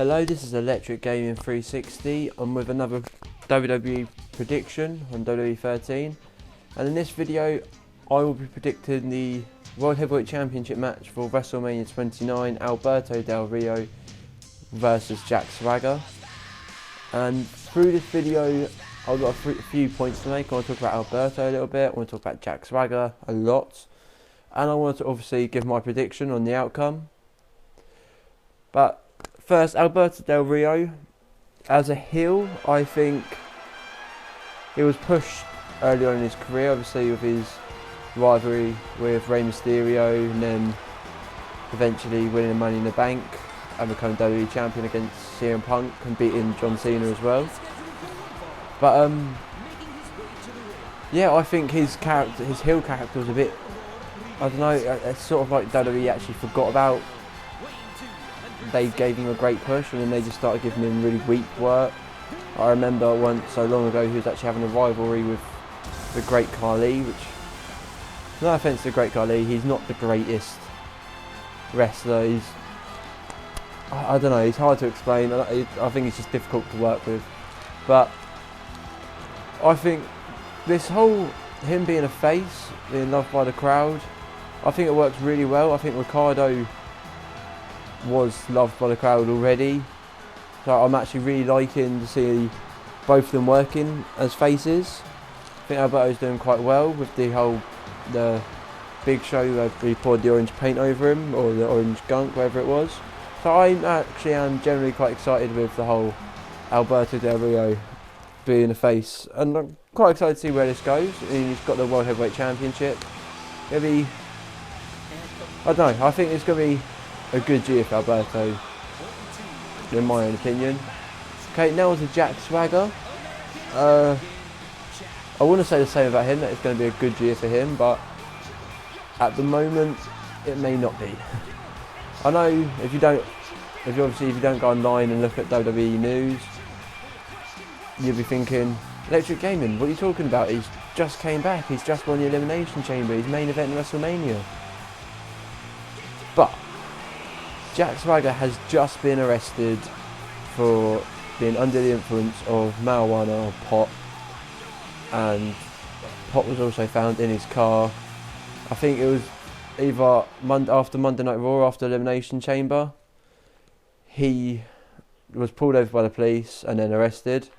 Hello, this is Electric Gaming 360. I'm with another WWE prediction on WWE 13, and in this video I will be predicting the World Heavyweight Championship match for Wrestlemania 29, Alberto Del Rio versus Jack Swagger. And through this video I've got a few points to make. I want to talk about Alberto a little bit, I want to talk about Jack Swagger a lot, and I want to obviously give my prediction on the outcome. But first, Alberto Del Rio, as a heel, I think he was pushed early on in his career, obviously with his rivalry with Rey Mysterio, and then eventually winning Money in the Bank and becoming WWE Champion against CM Punk and beating John Cena as well. But yeah, I think his heel character was a bit, I don't know, it's sort of like WWE actually forgot about. They gave him a great push and then they just started giving him really weak work. I remember once, so long ago, he was actually having a rivalry with the Great Khali, which, no offence to the Great Khali, he's not the greatest wrestler. He's, I don't know, he's hard to explain. I think he's just difficult to work with. But I think this whole, him being a face, being loved by the crowd, I think it works really well. I think Ricardo was loved by the crowd already, so I'm actually really liking to see both of them working as faces. I think Alberto's doing quite well with the big show where he poured the orange paint over him, or the orange gunk, whatever it was. So I actually am generally quite excited with the whole Alberto Del Rio being a face, and I'm quite excited to see where this goes. I mean, he's got the World Heavyweight Championship. It'll be, I don't know, I think it's going to be a good year for Alberto, in my own opinion. Okay, now on to Jack Swagger. I want to say the same about him, that it's going to be a good year for him, but at the moment it may not be. I know if you don't go online and look at WWE news, you'll be thinking, Electric Gaming, what are you talking about? He's just came back, he's just won the Elimination Chamber, he's main event in WrestleMania. But Jack Swagger has just been arrested for being under the influence of marijuana or pot, and pot was also found in his car. I think it was either after Monday Night Raw, after Elimination Chamber. He was pulled over by the police and then arrested,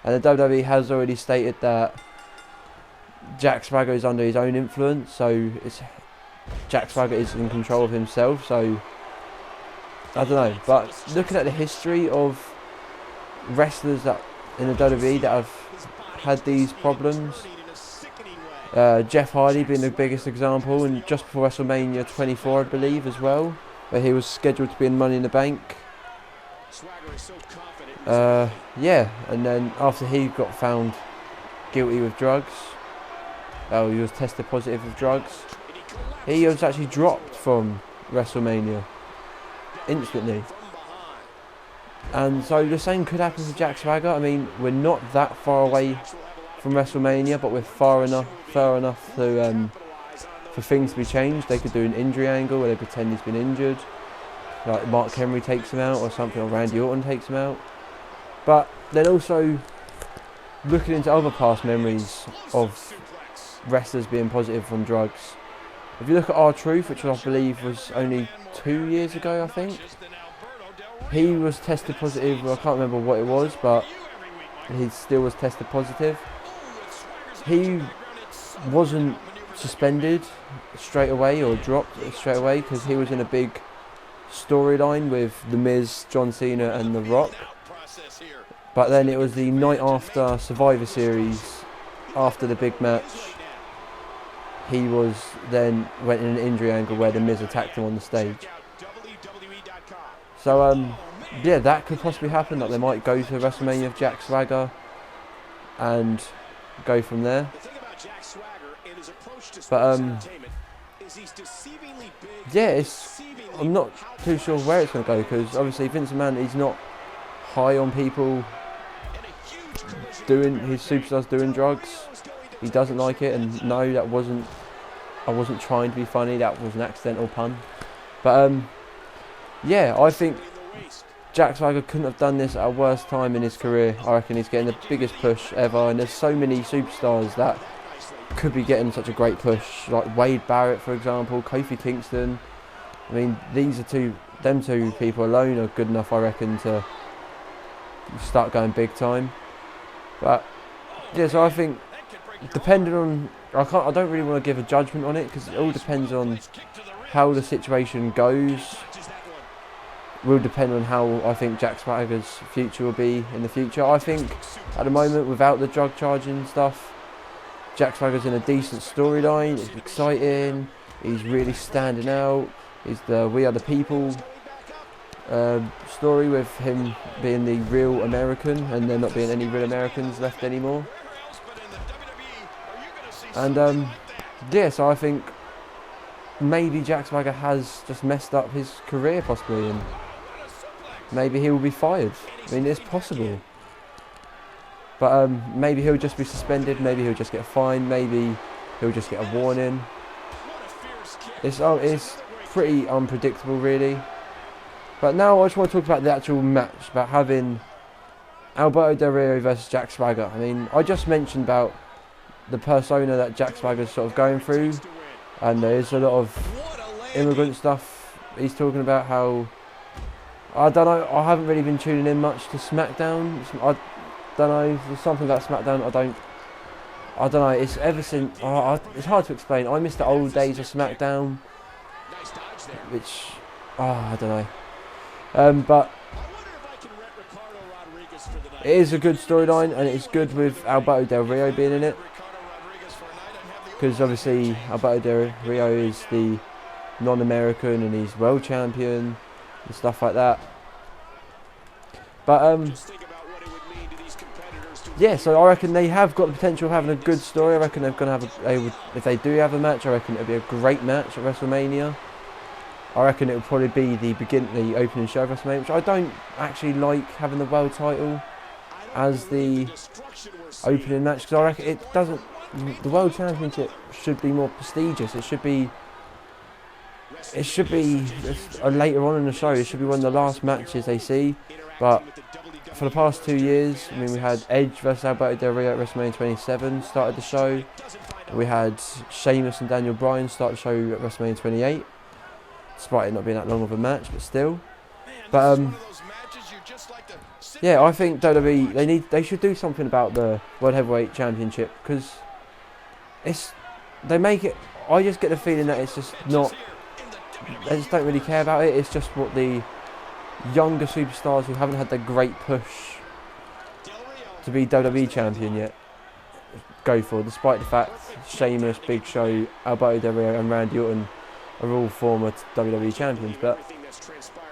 and the WWE has already stated that Jack Swagger is under his own influence, so Jack Swagger is in control of himself, so I don't know. But looking at the history of wrestlers that in the WWE that have had these problems, Jeff Hardy being the biggest example, and just before WrestleMania 24, I believe, as well, where he was scheduled to be in Money in the Bank. Yeah, and then after he got found guilty with drugs, he was tested positive with drugs, he was actually dropped from WrestleMania instantly. And so the same could happen to Jack Swagger. I mean, we're not that far away from WrestleMania, but we're far enough to for things to be changed. They could do an injury angle where they pretend he's been injured, like Mark Henry takes him out or something, or Randy Orton takes him out. But then also looking into other past memories of wrestlers being positive from drugs. If you look at R-Truth, which I believe was only 2 years ago, I think, he was tested positive. I can't remember what it was, but he still was tested positive. He wasn't suspended straight away or dropped straight away because he was in a big storyline with The Miz, John Cena and The Rock. But then it was the night after Survivor Series, after the big match, he went in an injury angle where The Miz attacked him on the stage. So yeah, that could possibly happen, that they might go to WrestleMania with Jack Swagger and go from there. But yeah, I'm not too sure where it's going to go, because obviously Vince McMahon, he's not high on people his superstars doing drugs. He doesn't like it, and no, I wasn't trying to be funny, that was an accidental pun. But yeah, I think Jack Swagger couldn't have done this at a worse time in his career. I reckon he's getting the biggest push ever, and there's so many superstars that could be getting such a great push, like Wade Barrett, for example, Kofi Kingston. I mean, them two people alone are good enough, I reckon, to start going big time. But yeah, so I think, depending on, I don't really want to give a judgment on it, because it all depends on how the situation goes. Will depend on how I think Jack Swagger's future will be in the future. I think at the moment, without the drug charging stuff, Jack Swagger's in a decent storyline. It's exciting. He's really standing out. He's the We Are the People story, with him being the real American and there not being any real Americans left anymore. And yeah, so I think maybe Jack Swagger has just messed up his career possibly, and maybe he will be fired. I mean, it's possible. But maybe he'll just be suspended, maybe he'll just get a fine, maybe he'll just get a warning. It's pretty unpredictable, really. But now I just want to talk about the actual match, about having Alberto Del Rio versus Jack Swagger. I mean, I just mentioned about the persona that Jack Swagger's sort of going through, and there's a lot of immigrant stuff. He's talking about how, I don't know, I haven't really been tuning in much to SmackDown. I don't know, there's something about SmackDown I don't know, it's ever since, it's hard to explain. I miss the old days of SmackDown, which, I don't know. But it is a good storyline, and it's good with Alberto Del Rio being in it, because obviously Alberto Del Rio is the non-American and he's world champion and stuff like that. But yeah, so I reckon they have got the potential of having a good story. I reckon they're going to have if they do have a match, I reckon it'll be a great match at WrestleMania. I reckon it'll probably be the opening show of WrestleMania, which I don't actually like having the world title as the opening match, because I reckon it doesn't. The World Championship should be more prestigious. It should be later on in the show. It should be one of the last matches they see. But for the past 2 years, I mean, we had Edge versus Alberto Del Rio at WrestleMania 27 started the show. We had Sheamus and Daniel Bryan start the show at WrestleMania 28, despite it not being that long of a match, but still. But yeah, I think WWE, they should do something about the World Heavyweight Championship, because they make it. I just get the feeling that it's just not. They just don't really care about it. It's just what the younger superstars who haven't had the great push to be WWE champion yet go for, despite the fact Sheamus, Big Show, Alberto Del Rio and Randy Orton are all former WWE champions. But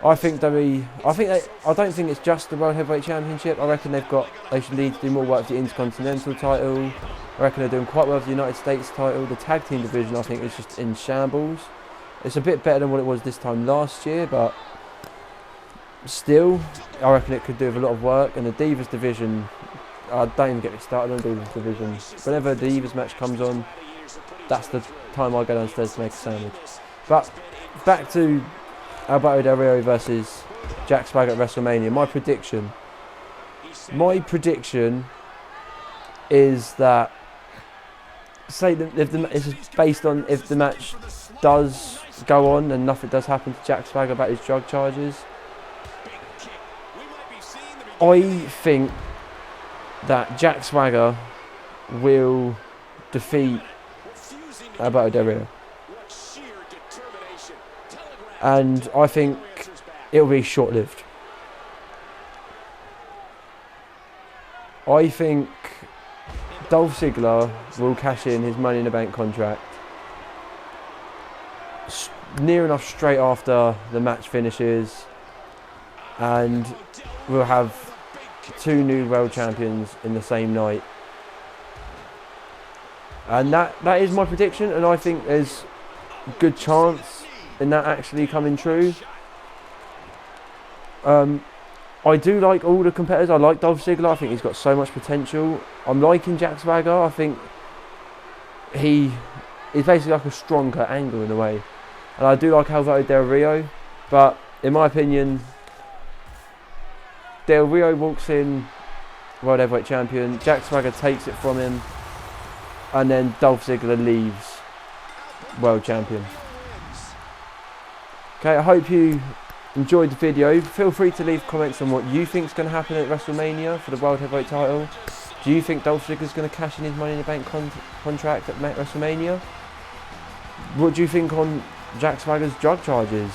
I think I don't think it's just the World Heavyweight Championship. I reckon they should need to do more work with the Intercontinental title. I reckon they're doing quite well with the United States title. The tag team division, I think, is just in shambles. It's a bit better than what it was this time last year, but still, I reckon it could do with a lot of work. And the Divas division, don't even get me started on the Divas division. Whenever the Divas match comes on, that's the time I go downstairs to make a sandwich. But back to Alberto Del Rio versus Jack Swagger at WrestleMania. My prediction is that, say that it's based on if the match does go on and nothing does happen to Jack Swagger about his drug charges, I think that Jack Swagger will defeat Alberto Del Rio, and I think it'll be short-lived. I think Dolph Ziggler will cash in his Money in the Bank contract near enough straight after the match finishes, and we'll have 2 new world champions in the same night. And that is my prediction, and I think there's a good chance in that actually coming true. I do like all the competitors. I like Dolph Ziggler. I think he's got so much potential. I'm liking Jack Swagger. I think he is basically like a stronger Angle in a way. And I do like Alberto Del Rio. But in my opinion, Del Rio walks in, World Heavyweight Champion. Jack Swagger takes it from him, and then Dolph Ziggler leaves World Champion. Okay, I hope you enjoyed the video. Feel free to leave comments on what you think is going to happen at WrestleMania for the World Heavyweight title. Do you think Dolph Ziggler is going to cash in his Money in the Bank contract at WrestleMania? What do you think on Jack Swagger's drug charges?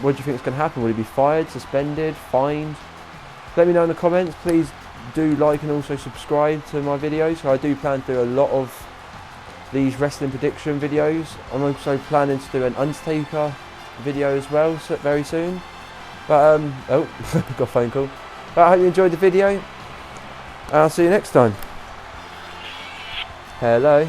What do you think is going to happen? Will he be fired, suspended, fined? Let me know in the comments. Please do like and also subscribe to my videos. So I do plan to do a lot of these wrestling prediction videos. I'm also planning to do an Undertaker video as well very soon. But oh, got a phone call. But I hope you enjoyed the video. I'll see you next time. Hello.